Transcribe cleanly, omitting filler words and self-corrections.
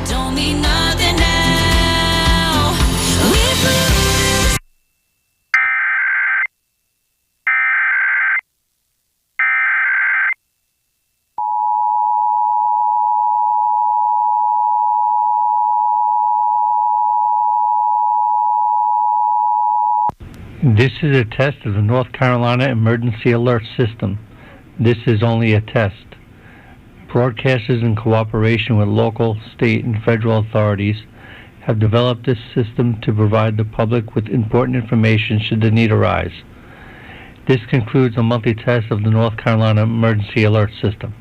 don't mean nothing now. This is a test of the North Carolina Emergency Alert System. This is only a test. Broadcasters in cooperation with local, state, and federal authorities have developed this system to provide the public with important information should the need arise. This concludes a monthly test of the North Carolina Emergency Alert System.